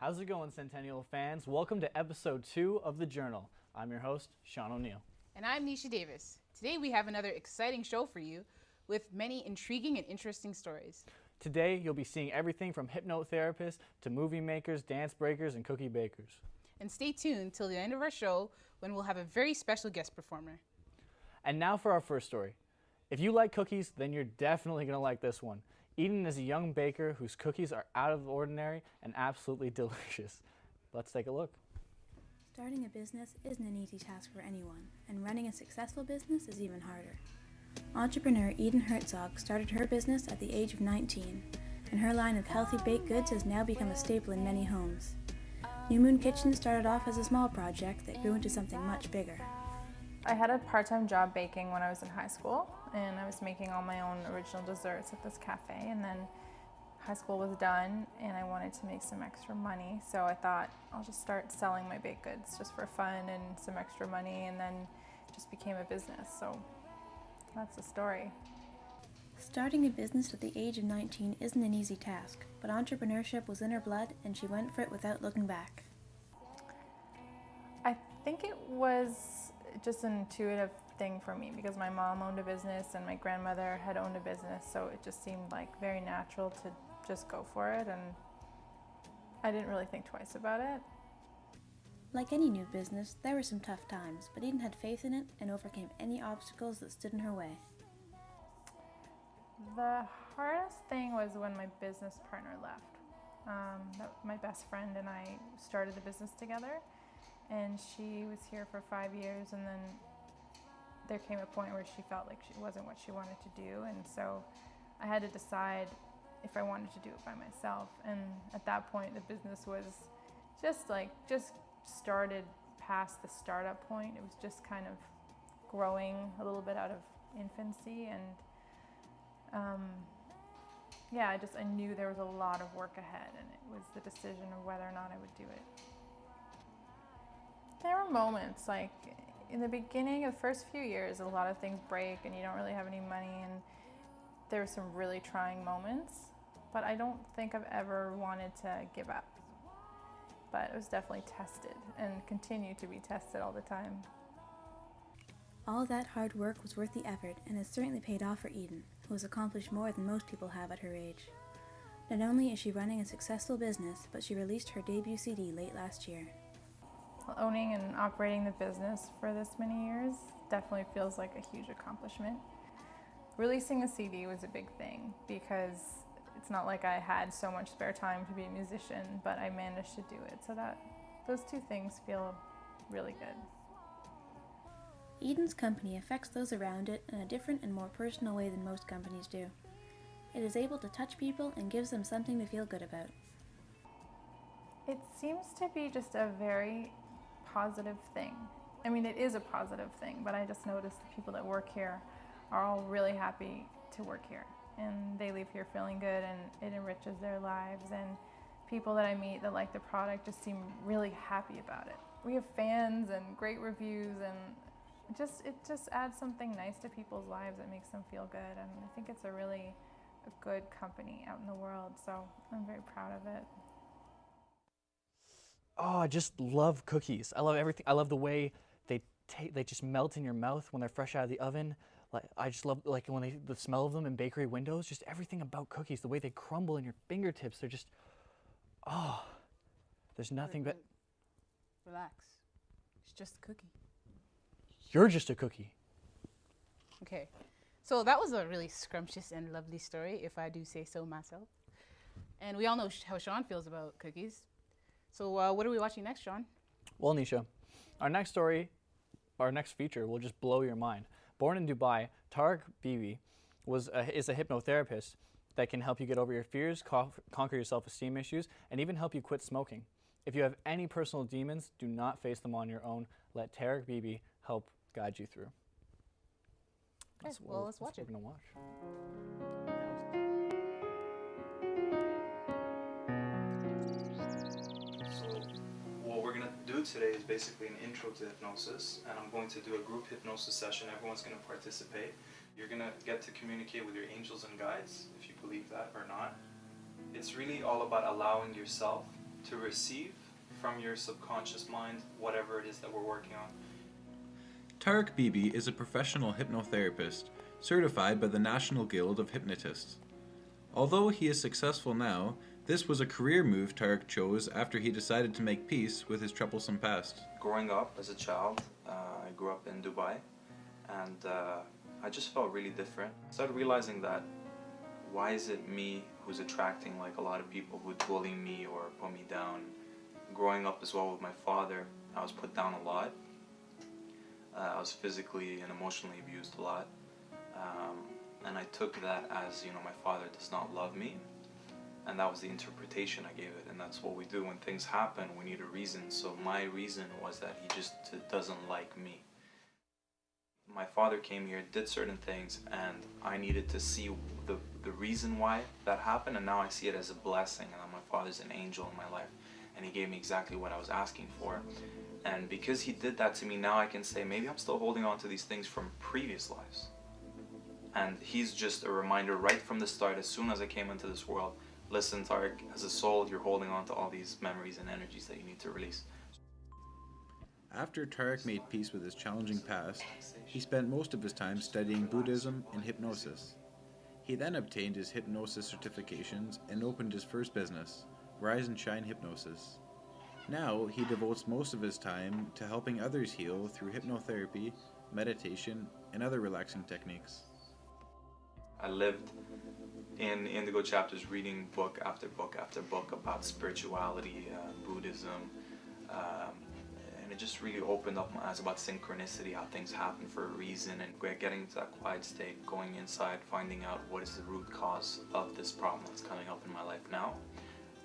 How's it going, Centennial fans? Welcome to episode 2 of The Journal. I'm your host, Sean O'Neill. And I'm Nisha Davis. Today we have another exciting show for you with many intriguing and interesting stories. Today you'll be seeing everything from hypnotherapists to movie makers, dance breakers, and cookie bakers. And stay tuned till the end of our show when we'll have a very special guest performer. And now for our first story. If you like cookies, then you're definitely going to like this one. Eden is a young baker whose cookies are out of the ordinary and absolutely delicious. Let's take a look. Starting a business isn't an easy task for anyone, and running a successful business is even harder. Entrepreneur Eden Herzog started her business at the age of 19, and her line of healthy baked goods has now become a staple in many homes. New Moon Kitchen started off as a small project that grew into something much bigger. I had a part-time job baking when I was in high school, and I was making all my own original desserts at this cafe, and then high school was done and I wanted to make some extra money, so I thought I'll just start selling my baked goods just for fun and some extra money, and then it just became a business. So that's the story. Starting a business at the age of 19 isn't an easy task, but entrepreneurship was in her blood and she went for it without looking back. I think it was just an intuitive thing for me because my mom owned a business and my grandmother had owned a business, so it just seemed like very natural to just go for it, and I didn't really think twice about it. Like any new business, there were some tough times, but Eden had faith in it and overcame any obstacles that stood in her way. The hardest thing was when my business partner left. My best friend and I started the business together, and she was here for 5 years, and then there came a point where she felt like it wasn't what she wanted to do, and so I had to decide if I wanted to do it by myself. And at that point the business was just started past the startup point. It was just kind of growing a little bit out of infancy, and I knew there was a lot of work ahead, and it was the decision of whether or not I would do it. There were moments, like in the beginning of the first few years, a lot of things break and you don't really have any money, and there were some really trying moments, but I don't think I've ever wanted to give up. But it was definitely tested and continued to be tested all the time. All that hard work was worth the effort and has certainly paid off for Eden, who has accomplished more than most people have at her age. Not only is she running a successful business, but she released her debut CD late last year. Owning and operating the business for this many years definitely feels like a huge accomplishment. Releasing a CD was a big thing because it's not like I had so much spare time to be a musician, but I managed to do it. So those two things feel really good. Eden's company affects those around it in a different and more personal way than most companies do. It is able to touch people and gives them something to feel good about. It seems to be just a very positive thing. I mean, it is a positive thing, but I just noticed the people that work here are all really happy to work here, and they leave here feeling good, and it enriches their lives, and people that I meet that like the product just seem really happy about it. We have fans and great reviews, and it just adds something nice to people's lives that makes them feel good, and I think it's a really good company out in the world, so I'm very proud of it. Oh, I just love cookies. I love everything. I love the way they just melt in your mouth when they're fresh out of the oven. Like, I just love when the smell of them in bakery windows. Just everything about cookies, the way they crumble in your fingertips. They're just, there's nothing but. Relax. It's just a cookie. You're just a cookie. Okay. So that was a really scrumptious and lovely story, if I do say so myself. And we all know how Sean feels about cookies. So what are we watching next, Sean? Well, Nisha, our next feature will just blow your mind. Born in Dubai, Tarek Bibi is a hypnotherapist that can help you get over your fears, conquer your self-esteem issues, and even help you quit smoking. If you have any personal demons, do not face them on your own. Let Tarek Bibi help guide you through. Okay, well, let's watch it. We're going to watch. So what we're going to do today is basically an intro to hypnosis, and I'm going to do a group hypnosis session. Everyone's going to participate. You're going to get to communicate with your angels and guides, if you believe that or not. It's really all about allowing yourself to receive from your subconscious mind whatever it is that we're working on. Tarek Bibi is a professional hypnotherapist, certified by the National Guild of Hypnotists. Although he is successful now, this was a career move Tarek chose after he decided to make peace with his troublesome past. Growing up as a child, I grew up in Dubai, and I just felt really different. I started realizing that why is it me who's attracting like a lot of people who bully me or put me down? Growing up as well with my father, I was put down a lot. I was physically and emotionally abused a lot, and I took that as, you know, my father does not love me, and that was the interpretation I gave it. And that's what we do when things happen. We need a reason. So my reason was that he just doesn't like me. My father came here, did certain things, and I needed to see the reason why that happened, and now I see it as a blessing, and that my father's an angel in my life, and he gave me exactly what I was asking for. And because he did that to me, now I can say maybe I'm still holding on to these things from previous lives. And he's just a reminder right from the start, as soon as I came into this world, listen, Tarek, as a soul, you're holding on to all these memories and energies that you need to release. After Tarek made peace with his challenging past, he spent most of his time studying Buddhism and hypnosis. He then obtained his hypnosis certifications and opened his first business, Rise and Shine Hypnosis. Now, he devotes most of his time to helping others heal through hypnotherapy, meditation, and other relaxing techniques. I lived in Indigo chapters reading book after book after book about spirituality, Buddhism, and it just really opened up my eyes about synchronicity, how things happen for a reason, and getting to that quiet state, going inside, finding out what is the root cause of this problem that's coming up in my life now.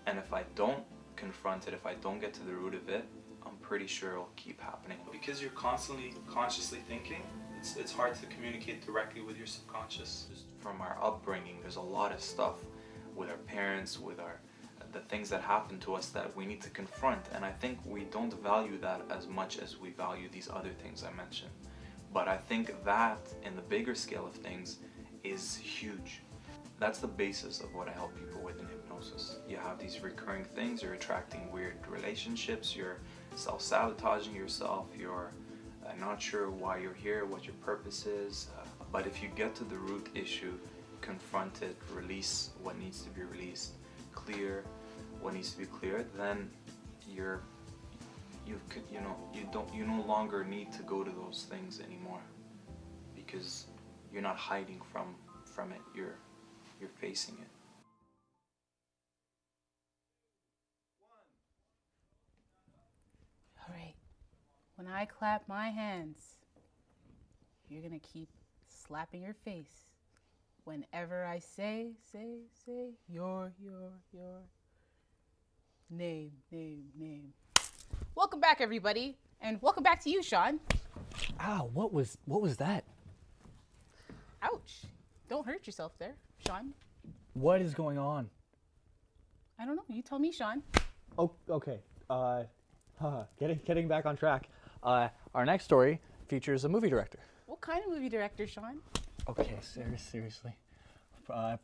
And if I don't confront it, if I don't get to the root of it, I'm pretty sure it'll keep happening. Because you're constantly consciously thinking, it's hard to communicate directly with your subconscious. Just from our upbringing, there's a lot of stuff with our parents, with the things that happen to us that we need to confront, and I think we don't value that as much as we value these other things I mentioned. But I think that, in the bigger scale of things, is huge. That's the basis of what I help people with in hypnosis. You have these recurring things, you're attracting weird relationships, you're self-sabotaging yourself, you're not sure why you're here, what your purpose is. But if you get to the root issue, confront it, release what needs to be released, clear what needs to be cleared, then you no longer need to go to those things anymore, because you're not hiding from it. You're facing it. All right. When I clap my hands, you're gonna keep slapping your face whenever I say your name. Welcome back, everybody, and welcome back to you, Sean. Ow, what was that? Ouch. Don't hurt yourself there, Sean. What is going on? I don't know. You tell me, Sean. Oh, okay. Getting back on track. Our next story features a movie director. What kind of movie director, Sean? Okay, seriously.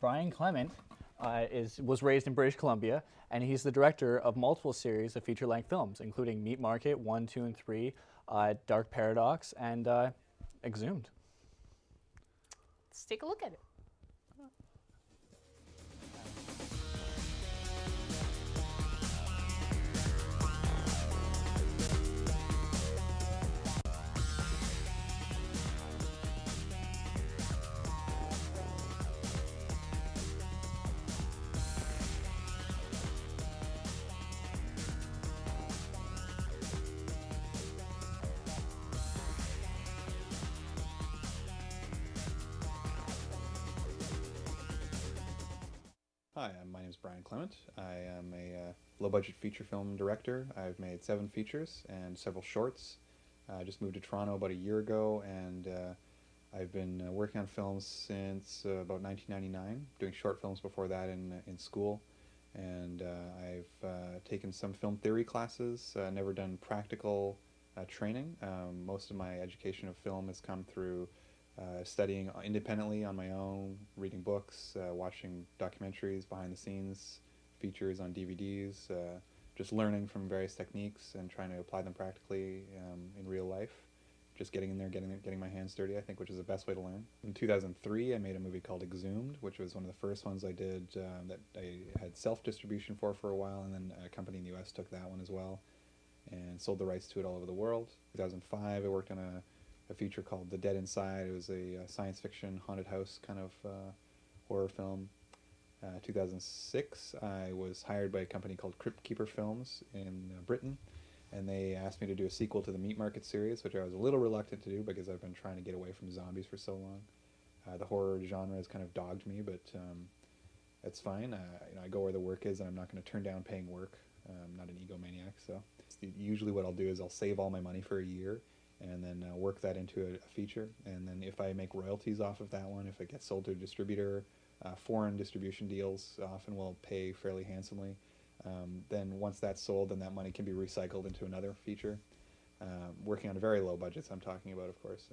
Brian Clement was raised in British Columbia, and he's the director of multiple series of feature-length films, including Meat Market 1, 2, and 3, Dark Paradox, and Exhumed. Let's take a look at it. Hi, my name is Brian Clement. I am a low-budget feature film director. I've made 7 features and several shorts. I just moved to Toronto about a year ago, and I've been working on films since about 1999, doing short films before that in school. And I've taken some film theory classes, never done practical training. Most of my education of film has come through studying independently on my own, reading books, watching documentaries, behind the scenes, features on DVDs, just learning from various techniques and trying to apply them practically in real life. Just getting in there, getting my hands dirty, I think, which is the best way to learn. In 2003, I made a movie called Exhumed, which was one of the first ones I did that I had self-distribution for a while, and then a company in the US took that one as well and sold the rights to it all over the world. 2005, I worked on a feature called The Dead Inside. It was a science fiction haunted house kind of horror film. 2006, I was hired by a company called Crypt Keeper Films in Britain, and they asked me to do a sequel to the Meat Market series, which I was a little reluctant to do because I've been trying to get away from zombies for so long. The horror genre has kind of dogged me, but it's fine. I go where the work is, and I'm not going to turn down paying work. I'm not an egomaniac, so usually what I'll do is I'll save all my money for a year and then work that into a feature. And then if I make royalties off of that one, if it gets sold to a distributor, foreign distribution deals often will pay fairly handsomely. Then once that's sold, then that money can be recycled into another feature. Working on very low budgets, I'm talking about, of course.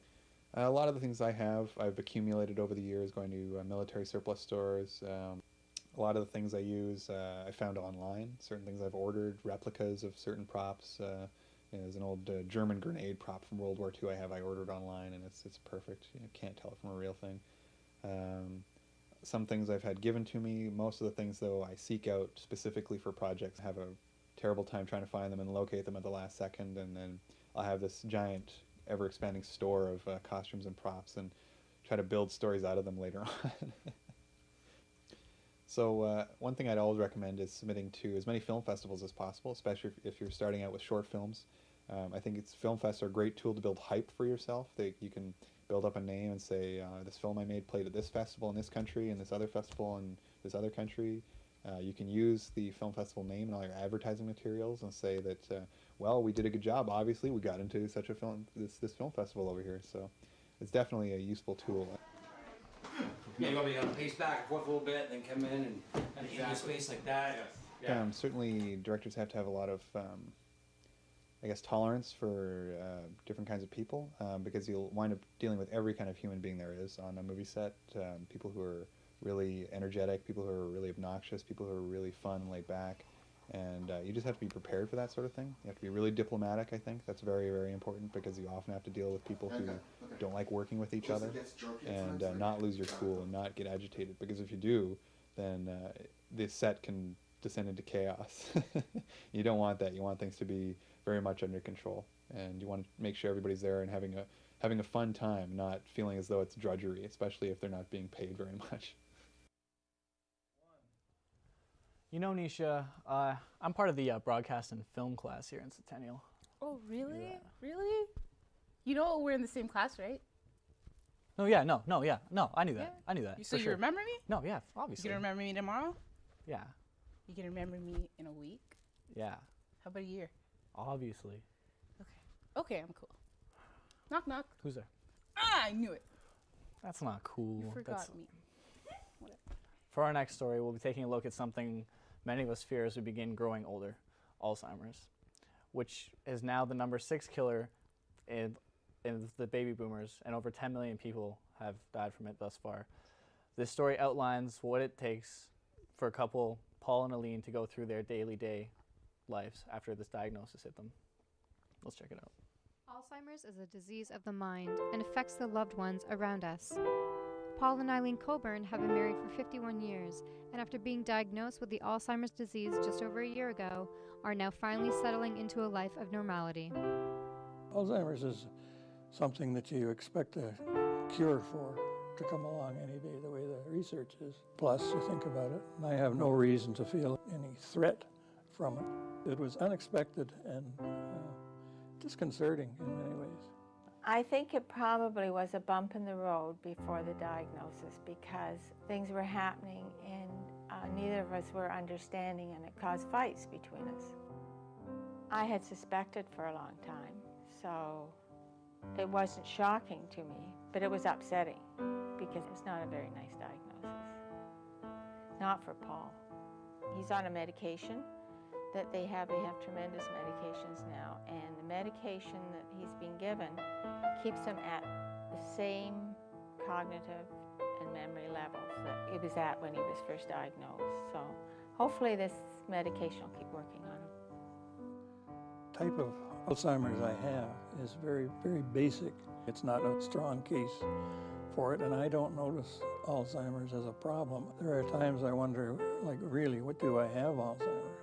A lot of the things I've accumulated over the years, going to military surplus stores. A lot of the things I use, I found online. Certain things I've ordered, replicas of certain props. There's an old German grenade prop from World War II I ordered online, and it's perfect. Can't tell it from a real thing. Some things I've had given to me. Most of the things, though, I seek out specifically for projects. I have a terrible time trying to find them and locate them at the last second, and then I'll have this giant, ever-expanding store of costumes and props and try to build stories out of them later on. So one thing I'd always recommend is submitting to as many film festivals as possible, especially if you're starting out with short films. I think film fests are a great tool to build hype for yourself. You can build up a name and say, this film I made played at this festival in this country and this other festival in this other country. You can use the film festival name in all your advertising materials and say that, well, we did a good job. Obviously, we got into such a this film festival over here. So it's definitely a useful tool. Yeah, you want me to pace back and forth a little bit, and then come in and in a space like that. Yeah. Certainly, directors have to have a lot of, I guess, tolerance for different kinds of people, because you'll wind up dealing with every kind of human being there is on a movie set. People who are really energetic, people who are really obnoxious, people who are really fun and laid back, and you just have to be prepared for that sort of thing. You have to be really diplomatic, I think. That's very, very important, because you often have to deal with people who don't like working with each other, and not lose your cool and not get agitated, because if you do, then this set can descend into chaos. You don't want that. You want things to be very much under control, and you want to make sure everybody's there and having a fun time, not feeling as though it's drudgery, especially if they're not being paid very much. You know, Nisha, I'm part of the broadcast and film class here in Centennial. Oh, really? Yeah. Really? You know we're in the same class, right? No, yeah, no, I knew that. Yeah. I knew that. So you remember me? No, yeah, You obviously. can remember me tomorrow? Yeah, You can remember me in a week? yeah, How about a year? obviously. Okay, I'm cool. Knock, knock. Who's there? Ah, I knew it. That's not cool. You forgot That's... me. Whatever. For our next story, we'll be taking a look at something many of us fear as we begin growing older, Alzheimer's, which is now the number 6 killer in the baby boomers, and over 10 million people have died from it thus far. This story outlines what it takes for a couple, Paul and Aline, to go through their daily lives after this diagnosis hit them. Let's check it out. Alzheimer's is a disease of the mind and affects the loved ones around us. Paul and Eileen Coburn have been married for 51 years, and after being diagnosed with the Alzheimer's disease just over a year ago, are now finally settling into a life of normality. Alzheimer's is something that you expect a cure for to come along any day, the way the research is. Plus, you think about it, and I have no reason to feel any threat from it. It was unexpected and disconcerting in many ways. I think it probably was a bump in the road before the diagnosis, because things were happening in neither of us were understanding, and it caused fights between us. I had suspected for a long time, so it wasn't shocking to me, but it was upsetting because it's not a very nice diagnosis. Not for Paul. He's on a medication that they have tremendous medications now, and the medication that he's been given keeps him at the same cognitive and memory levels that it was at when he was first diagnosed. So hopefully this medication will keep working on him. The type of Alzheimer's I have is very, very basic. It's not a strong case for it, and I don't notice Alzheimer's as a problem. There are times I wonder, like, really, what do I have Alzheimer's?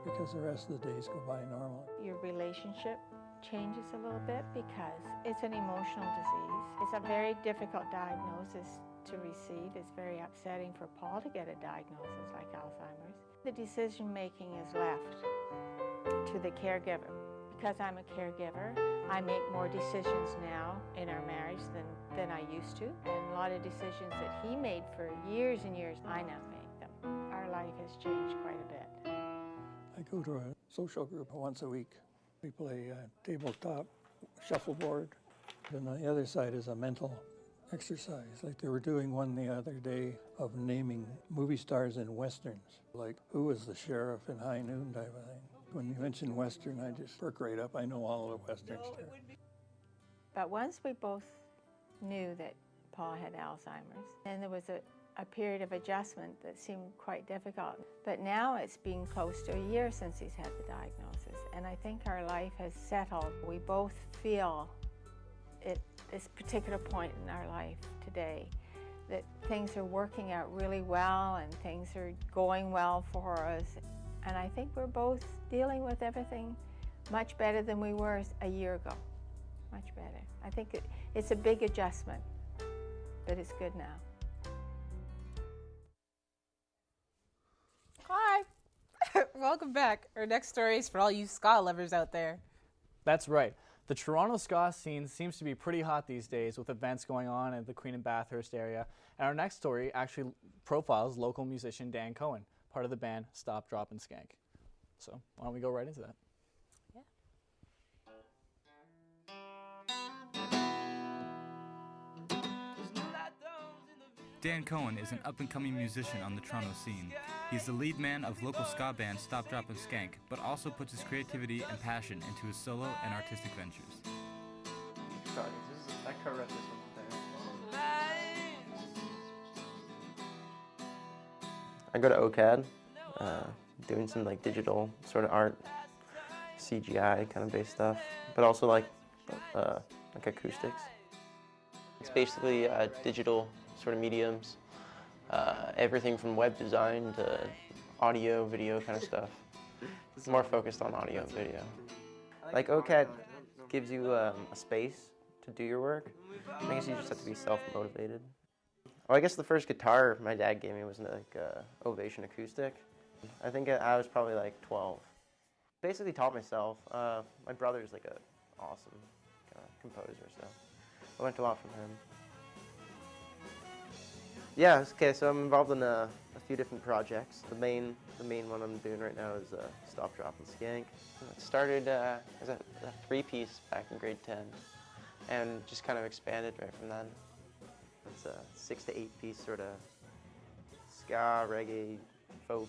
Because the rest of the days go by normally. Your relationship changes a little bit because it's an emotional disease. It's a very difficult diagnosis to receive. It's very upsetting for Paul to get a diagnosis like Alzheimer's. The decision making is left to the caregiver. Because I'm a caregiver, I make more decisions now in our marriage than I used to. And a lot of decisions that he made for years and years, I now make them. Our life has changed quite a bit. I go to a social group once a week. We play tabletop shuffleboard. Then on the other side is a mental exercise. Like they were doing one the other day of naming movie stars in Westerns. Like, who was the sheriff in High Noon type of thing. When you mention Western, I just perk right up. I know all the Westerns. But once we both knew that Paul had Alzheimer's, then there was a period of adjustment that seemed quite difficult. But now it's been close to a year since he's had the diagnosis, and I think our life has settled. We both feel at this particular point in our life today that things are working out really well and things are going well for us. And I think we're both dealing with everything much better than we were a year ago. Much better. I think it's a big adjustment, but it's good now. Hi. Welcome back. Our next story is for all you ska lovers out there. That's right. The Toronto ska scene seems to be pretty hot these days with events going on in the Queen and Bathurst area. And our next story actually profiles local musician Dan Cohen, part of the band Stop, Drop, and Skank. So why don't we go right into that? Dan Cohen is an up-and-coming musician on the Toronto scene. He's the lead man of local ska band Stop, Drop, and Skank, but also puts his creativity and passion into his solo and artistic ventures. I go to OCAD, doing some like digital sort of art, CGI kind of based stuff, but also like acoustics. It's basically digital sort of mediums, everything from web design to audio, video kind of stuff. It's more focused on audio and video. Like OCAD gives you a space to do your work. I guess you just have to be self-motivated. Well, I guess the first guitar my dad gave me was like Ovation acoustic. I think I was probably like 12. Basically taught myself. My brother's like an awesome kind of composer, so I learned a lot from him. Yeah, okay, so I'm involved in a few different projects. The main one I'm doing right now is Stop, Drop, and Skank. It started as a three-piece back in grade 10, and just kind of expanded right from then. It's a 6 to 8 piece sort of ska, reggae, folk,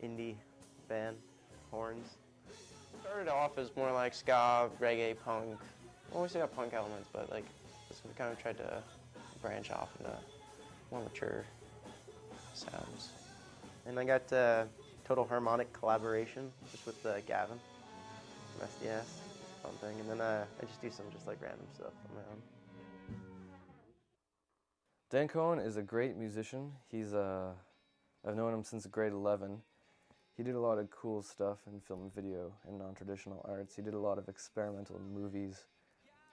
indie band, horns. Started off as more like ska, reggae, punk. Well, we still got punk elements, but like so we kind of tried to branch off into more mature sounds. And I got Total Harmonic collaboration just with Gavin from SDS, fun thing. And then I just do some just like random stuff on my own. Dan Cohen is a great musician. I've known him since grade 11. He did a lot of cool stuff in film and video and non-traditional arts. He did a lot of experimental movies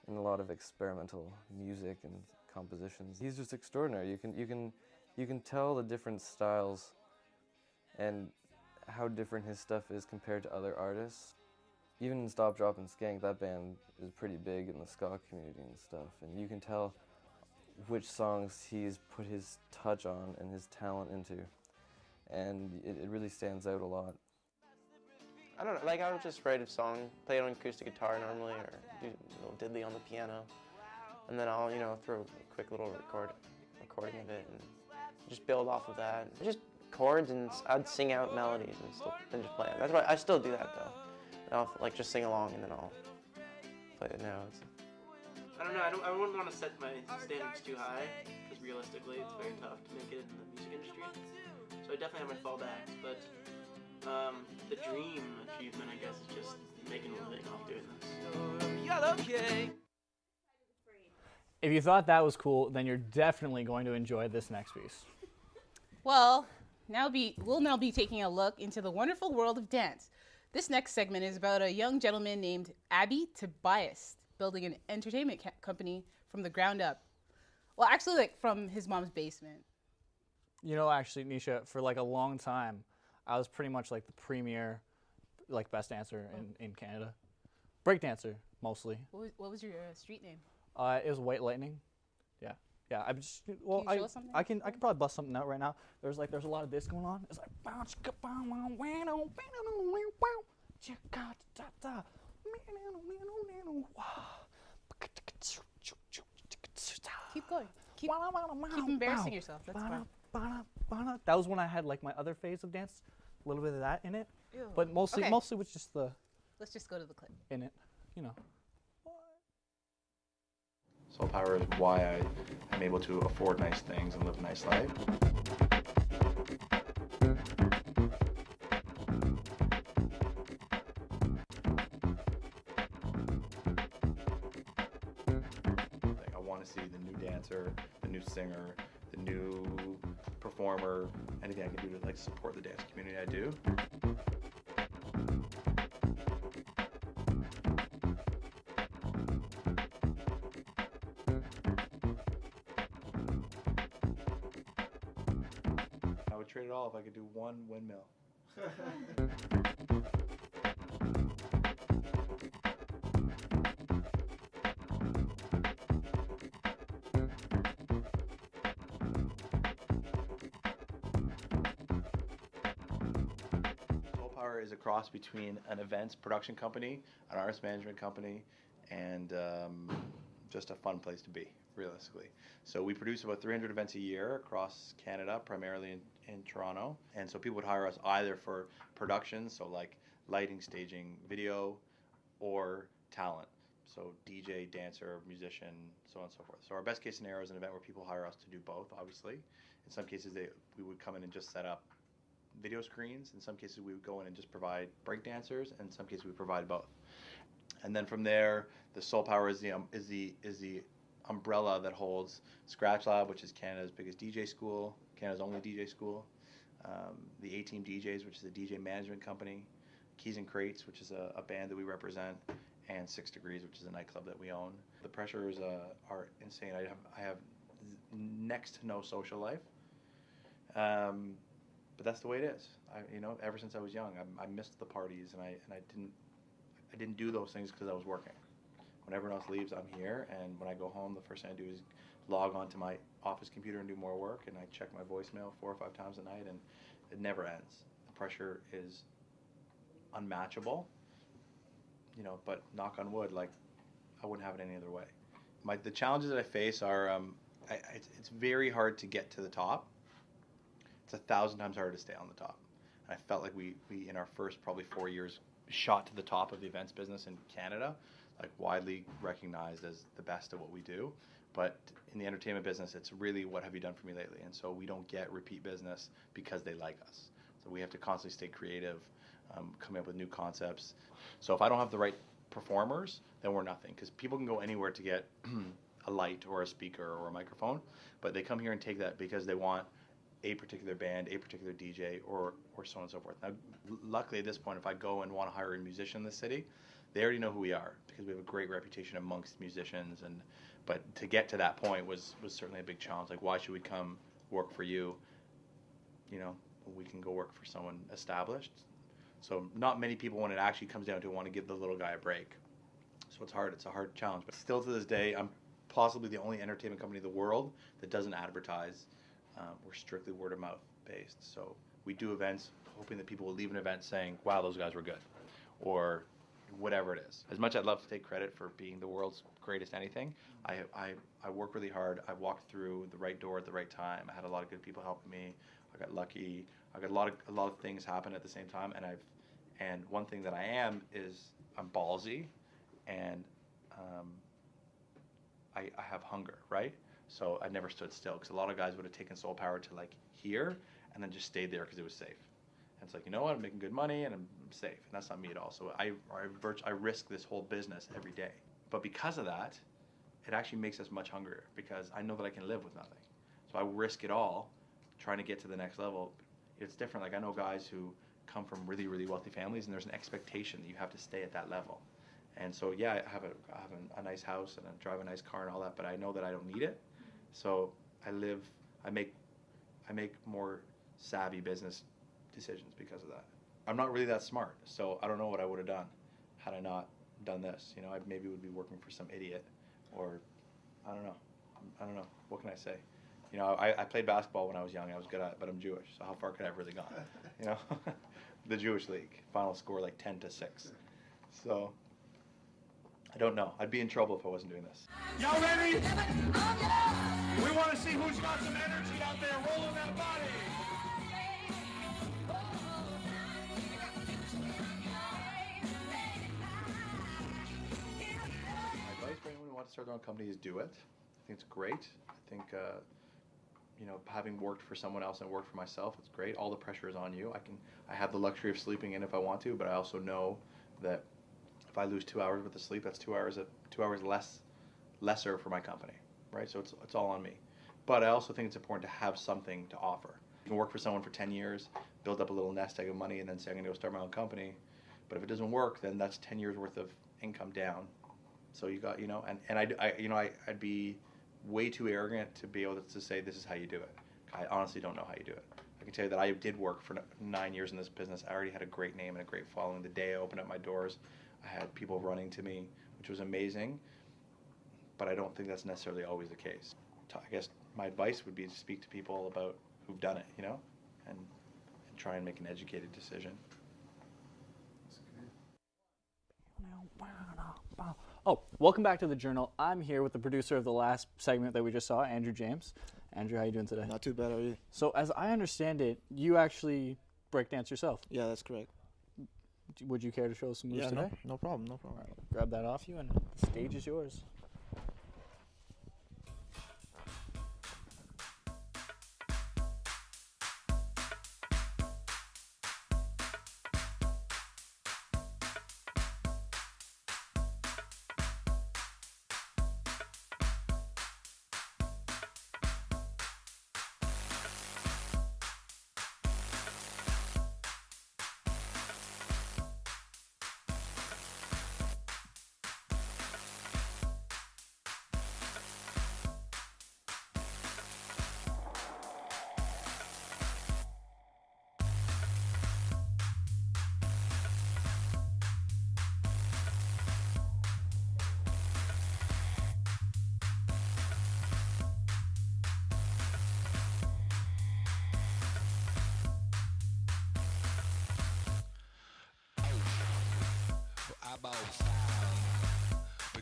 and a lot of experimental music and compositions. He's just extraordinary. You can tell the different styles and how different his stuff is compared to other artists. Even in Stop, Drop, and Skank, that band is pretty big in the ska community and stuff, and you can tell which songs he's put his touch on and his talent into. and it really stands out a lot. I don't know, like I'll just write a song, play it on acoustic guitar normally, or do a little diddly on the piano, and then I'll, throw a quick little recording of it, and just build off of that. Just chords, and I'd sing out melodies and stuff, then just play it. That's why I still do that though. I'll like just sing along, and then I'll play the notes. I don't know, I wouldn't want to set my standards too high, because realistically it's very tough to make it in the music industry. So I definitely have my fallbacks, but the dream achievement, I guess, is just making a living off doing this. If you thought that was cool, then you're definitely going to enjoy this next piece. Well, we'll now be taking a look into the wonderful world of dance. This next segment is about a young gentleman named Abi Tobias, building an entertainment company from the ground up. Well, actually, like from his mom's basement. Actually, Nisha, for like a long time, I was pretty much like the premier, like best dancer in Canada. Break dancer, mostly. What was your street name? It was White Lightning. Yeah. I'm just, Can you show us something? I can probably bust something out right now. There's a lot of this going on. It's like keep going. Keep embarrassing yourself. That's fine. That was when I had like my other phase of dance, a little bit of that in it. Ew. But mostly was just the. Let's just go to the clip. In it, Soul power is why I'm able to afford nice things and live a nice life. I want to see the new dancer, the new singer, the new performer, anything I can do to like support the dance community I do. I would trade it all if I could do one windmill. Soul Power is a cross between an events production company, an artist management company, and just a fun place to be, realistically. So we produce about 300 events a year across Canada, primarily in Toronto. And so people would hire us either for production, so like lighting, staging, video, or talent. So DJ, dancer, musician, so on and so forth. So our best case scenario is an event where people hire us to do both, obviously. In some cases, we would come in and just set up video screens. In some cases, we would go in and just provide break dancers. And in some cases, we provide both. And then from there, the Soul Power is the umbrella that holds Scratch Lab, which is Canada's biggest DJ school, Canada's only DJ school, the A-Team DJs, which is a DJ management company, Keys and Crates, which is a band that we represent, and 6 Degrees, which is a nightclub that we own. The pressures are insane. I have next to no social life, but that's the way it is. Ever since I was young, I missed the parties, and I didn't do those things because I was working. When everyone else leaves, I'm here, and when I go home, the first thing I do is log onto my office computer and do more work, and I check my voicemail 4 or 5 times a night, and it never ends. The pressure is unmatchable, but knock on wood, like, I wouldn't have it any other way. The challenges that I face are, it's very hard to get to the top. It's 1,000 times harder to stay on the top. And I felt like we in our first probably 4 years, shot to the top of the events business in Canada, like widely recognized as the best at what we do. But in the entertainment business, it's really what have you done for me lately? And so we don't get repeat business because they like us. So we have to constantly stay creative, coming up with new concepts. So if I don't have the right performers, then we're nothing. Because people can go anywhere to get a light or a speaker or a microphone, but they come here and take that because they want a particular band, a particular DJ, or so on and so forth. Now, luckily at this point, if I go and want to hire a musician in the city, they already know who we are because we have a great reputation amongst musicians. But to get to that point was certainly a big challenge. Like, why should we come work for you? We can go work for someone established. So not many people, when it actually comes down to it, want to give the little guy a break. So it's hard. It's a hard challenge. But still to this day, I'm possibly the only entertainment company in the world that doesn't advertise. We're strictly word of mouth based. So we do events hoping that people will leave an event saying, wow, those guys were good, or whatever it is. As much as I'd love to take credit for being the world's greatest anything, I work really hard. I walked through the right door at the right time. I had a lot of good people helping me. I got lucky. I got a lot of things happen at the same time, and one thing that I am is I'm ballsy, and I have hunger, right? So I never stood still, because a lot of guys would have taken soul power to like here and then just stayed there because it was safe. And it's like, you know what, I'm making good money and I'm safe, and that's not me at all. So I risk this whole business every day. But because of that, it actually makes us much hungrier, because I know that I can live with nothing. So I risk it all trying to get to the next level. It's different. Like, I know guys who come from really, really wealthy families, and there's an expectation that you have to stay at that level. And so, yeah, I have a nice house and I drive a nice car and all that, but I know that I don't need it. So I make more savvy business decisions because of that. I'm not really that smart, so I don't know what I would have done had I not done this. You know, I maybe would be working for some idiot, or I don't know. What can I say? You know, I played basketball when I was young. I was good at it, but I'm Jewish, so how far could I have really gone? You know, the Jewish league final score like 10-6. So I don't know. I'd be in trouble if I wasn't doing this. Y'all ready? We want to see who's got some energy out there rolling that body. My advice for anyone who wants to start their own company is do it. I think it's great. I think, you know, having worked for someone else and worked for myself, it's great. All the pressure is on you. I have the luxury of sleeping in if I want to, but I also know that if I lose 2 hours worth of sleep, that's 2 hours lesser for my company, right? So it's all on me. But I also think it's important to have something to offer. You can work for someone for 10 years, build up a little nest egg of money, and then say, I'm going to go start my own company. But if it doesn't work, then that's 10 years worth of income down. So you got, you know, and I'd be way too arrogant to be able to say this is how you do it. I honestly don't know how you do it. I can tell you that I did work for 9 years in this business. I already had a great name and a great following. The day I opened up my doors, I had people running to me, which was amazing, but I don't think that's necessarily always the case. I guess my advice would be to speak to people about who've done it, you know, and try and make an educated decision. Oh, welcome back to the Journal. I'm here with the producer of the last segment that we just saw, Andrew James. Andrew, how are you doing today? Not too bad, how are you? So as I understand it, you actually breakdance yourself. Yeah, that's correct. Would you care to show us some moves today? No problem. All right, grab that off you, and the stage is yours.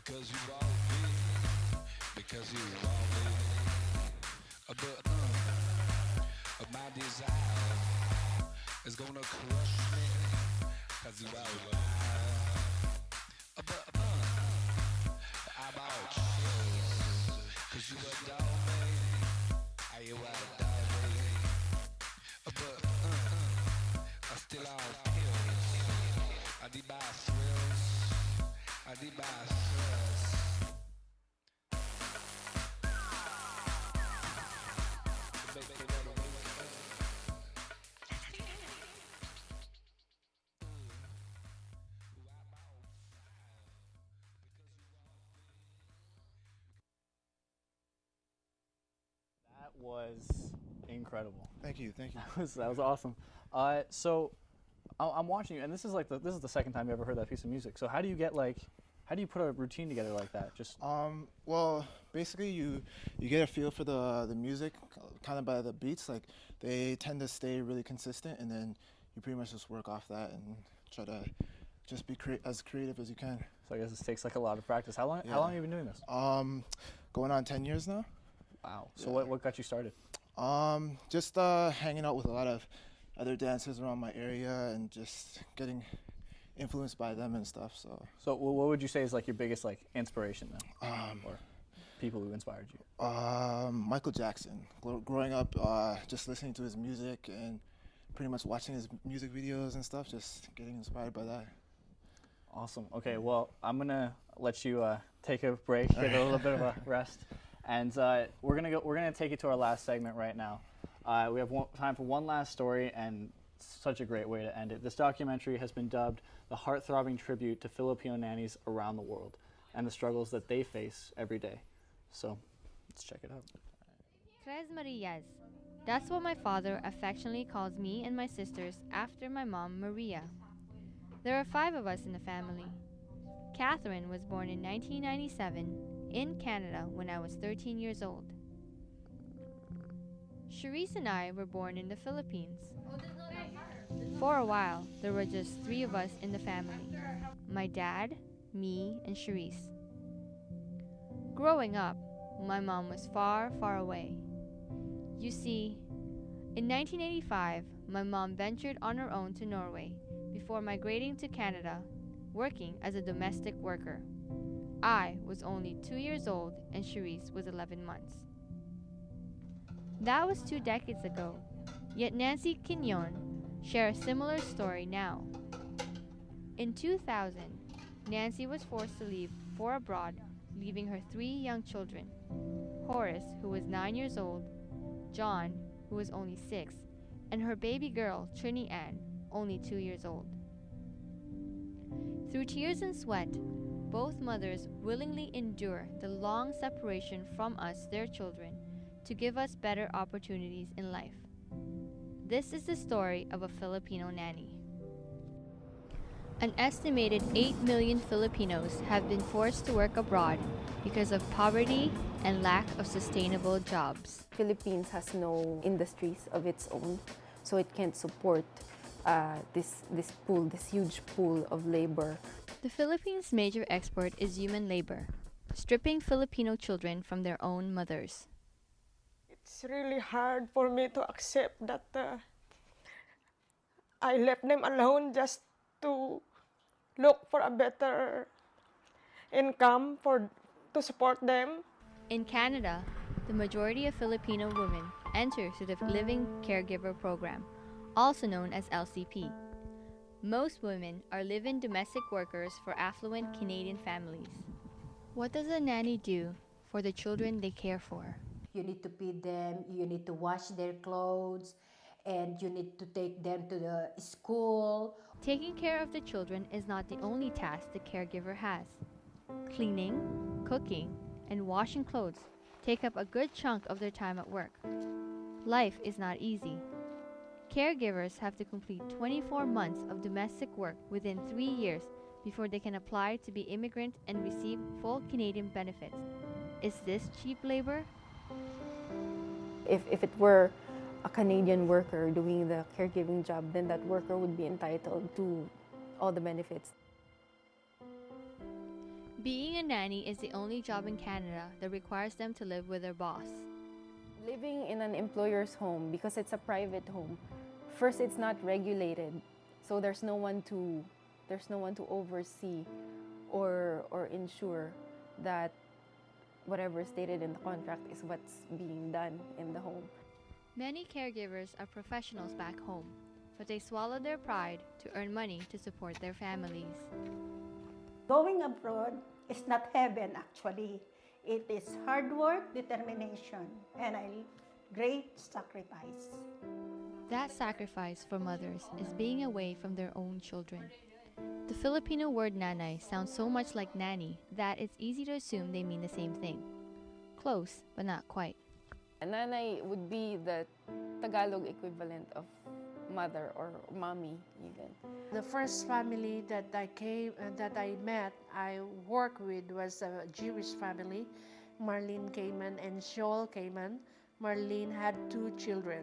Because you bought me, because you bought me. But my desire is gonna crush me, cause you bought me. But I bought you, cause you adore me. You adore me. But I still on pills. I did buy thrills. I did buy stress. That was incredible. Thank you. That was awesome. So I'm watching you, and this is the second time you ever heard that piece of music. So how do you put a routine together like that? Just well, basically you get a feel for the music, kind of by the beats. Like they tend to stay really consistent, and then you pretty much just work off that and try to just be as creative as you can. So I guess this takes like a lot of practice. How long have you been doing this? Going on 10 years now. Wow. So what got you started? Just hanging out with a lot of other dancers around my area and just getting influenced by them and stuff. So what would you say is like your biggest like inspiration then, or people who inspired you? Michael Jackson. Growing up, just listening to his music and pretty much watching his music videos and stuff, just getting inspired by that. Awesome. Okay, well, I'm gonna let you take a break, get a little bit of a rest, and we're gonna take you to our last segment right now. We have time for one last story, and such a great way to end it. This documentary has been dubbed the heart-throbbing tribute to Filipino nannies around the world and the struggles that they face every day. So, let's check it out. Tres Marias. That's what my father affectionately calls me and my sisters after my mom, Maria. There are 5 of us in the family. Catherine was born in 1997 in Canada when I was 13 years old. Charisse and I were born in the Philippines. For a while, there were just 3 of us in the family. My dad, me, and Charisse. Growing up, my mom was far, far away. You see, in 1985, my mom ventured on her own to Norway before migrating to Canada, working as a domestic worker. I was only 2 years old and Charisse was 11 months. That was 2 decades ago, yet Nancy Quignon shares a similar story now. In 2000, Nancy was forced to leave for abroad, leaving her 3 young children, Horace, who was 9 years old, John, who was only 6, and her baby girl, Trini Ann, only 2 years old. Through tears and sweat, both mothers willingly endure the long separation from us, their children, to give us better opportunities in life. This is the story of a Filipino nanny. An estimated 8 million Filipinos have been forced to work abroad because of poverty and lack of sustainable jobs. Philippines has no industries of its own, so it can't support this huge pool of labor. The Philippines' major export is human labor, stripping Filipino children from their own mothers. It's really hard for me to accept that I left them alone just to look for a better income to support them. In Canada, the majority of Filipino women enter through the Living Caregiver Program, also known as LCP. Most women are live-in domestic workers for affluent Canadian families. What does a nanny do for the children they care for? You need to feed them, you need to wash their clothes, and you need to take them to the school. Taking care of the children is not the only task the caregiver has. Cleaning, cooking, and washing clothes take up a good chunk of their time at work. Life is not easy. Caregivers have to complete 24 months of domestic work within 3 years before they can apply to be immigrant and receive full Canadian benefits. Is this cheap labor? If it were a Canadian worker doing the caregiving job, then that worker would be entitled to all the benefits. Being a nanny is the only job in Canada that requires them to live with their boss. Living in an employer's home, because it's a private home, first it's not regulated, so there's no one to oversee or ensure that whatever stated in the contract is what's being done in the home. Many caregivers are professionals back home, but they swallow their pride to earn money to support their families. Going abroad is not heaven actually. It is hard work, determination, and a great sacrifice. That sacrifice for mothers is being away from their own children. The Filipino word nanay sounds so much like nanny that it's easy to assume they mean the same thing. Close, but not quite. Nanay would be the Tagalog equivalent of mother or mommy even. The first family that I met, I worked with was a Jewish family, Marlene Kamen and Joel Kamen. Marlene had 2 children.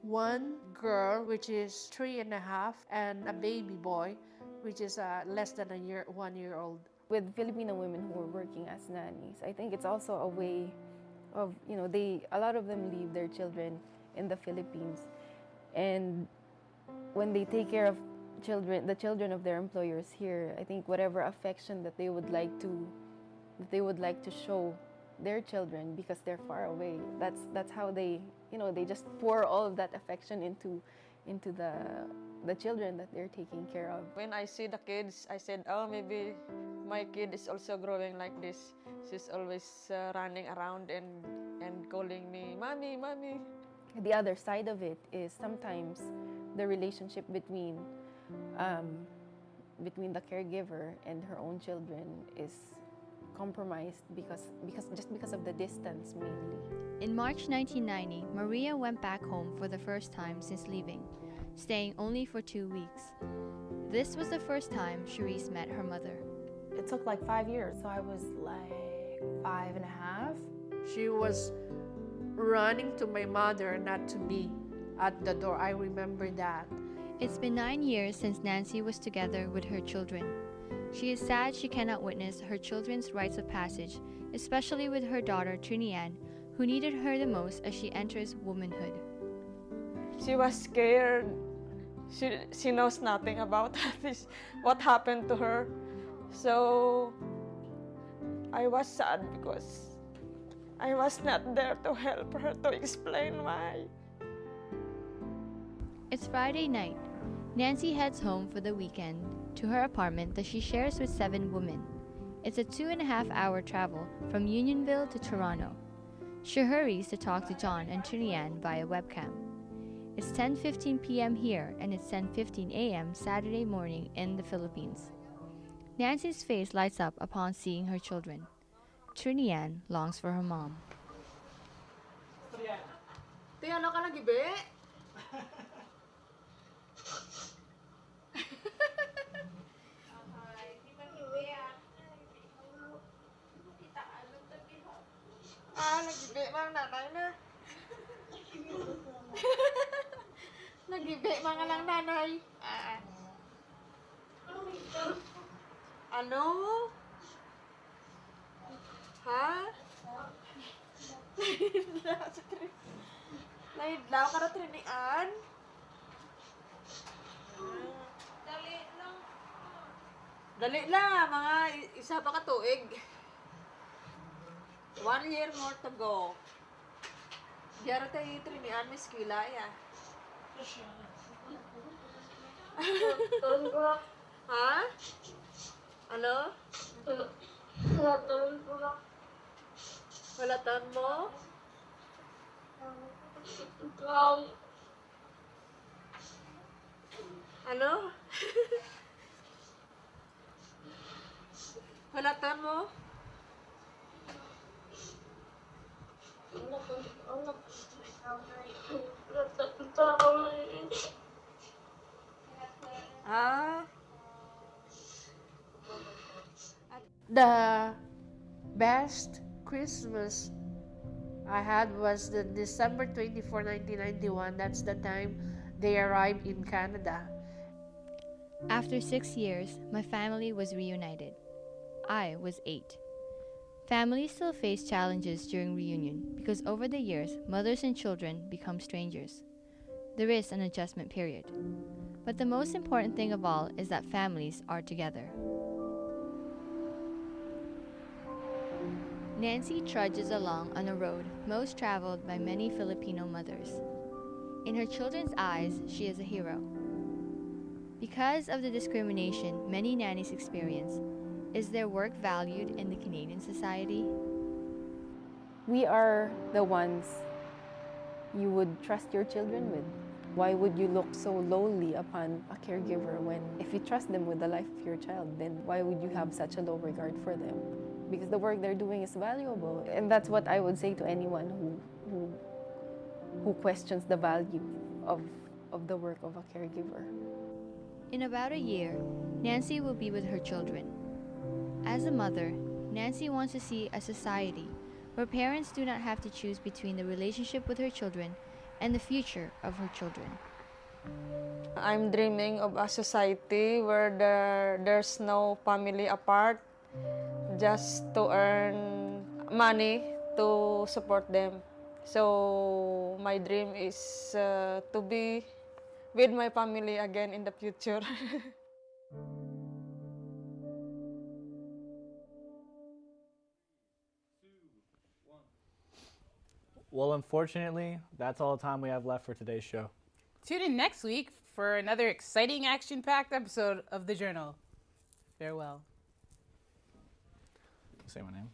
One girl, which is 3.5, and a baby boy, which is less than 1 year old. With Filipino women who are working as nannies, I think it's also a way of, a lot of them leave their children in the Philippines, and when they take care of the children of their employers here, I think whatever affection that they would like to show their children, because they're far away, that's how they just pour all of that affection into the children that they're taking care of. When I see the kids, I said, oh, maybe my kid is also growing like this. She's always running around and calling me, Mommy, Mommy. The other side of it is sometimes the relationship between the caregiver and her own children is compromised because of the distance mainly. In March 1990, Maria went back home for the first time since leaving, staying only for 2 weeks. This was the first time Charisse met her mother. It took like 5 years, so I was like 5.5. She was running to my mother, not to me, at the door. I remember that. It's been 9 years since Nancy was together with her children. She is sad she cannot witness her children's rites of passage, especially with her daughter Trinidad, who needed her the most as she enters womanhood. She was scared. She knows nothing about this, what happened to her. So I was sad because I was not there to help her, to explain why. It's Friday night. Nancy heads home for the weekend to her apartment that she shares with 7 women. It's a 2.5-hour travel from Unionville to Toronto. She hurries to talk to John and Trinidad via webcam. It's 10:15 p.m. here and it's 10:15 a.m. Saturday morning in the Philippines. Nancy's face lights up upon seeing her children. Trinidad longs for her mom. Tiyan ka lagi, be? Nagibi mga nanay na. Nagibi mga lang nanay. Ano? Ha? Nahidlaw ka na Trinian? Dali lang, mga isa pa ka tuig. 1 year more to go. Diara tayo Trinian, Miss Kila, ya. Ha? Ano? Walatan mo? Ano? Walatan mo? The best Christmas I had was the December 24, 1991. That's the time they arrived in Canada. After 6 years, my family was reunited. I was 8. Families still face challenges during reunion because over the years, mothers and children become strangers. There is an adjustment period. But the most important thing of all is that families are together. Nancy trudges along on a road most traveled by many Filipino mothers. In her children's eyes, she is a hero. Because of the discrimination many nannies experience, is their work valued in the Canadian society? We are the ones you would trust your children with. Why would you look so lowly upon a caregiver when, if you trust them with the life of your child, then why would you have such a low regard for them? Because the work they're doing is valuable. And that's what I would say to anyone who questions the value of the work of a caregiver. In about a year, Nancy will be with her children. As a mother, Nancy wants to see a society where parents do not have to choose between the relationship with her children and the future of her children. I'm dreaming of a society where there's no family apart, just to earn money to support them. So my dream is to be with my family again in the future. Well, unfortunately, that's all the time we have left for today's show. Tune in next week for another exciting, action-packed episode of The Journal. Farewell. Say my name.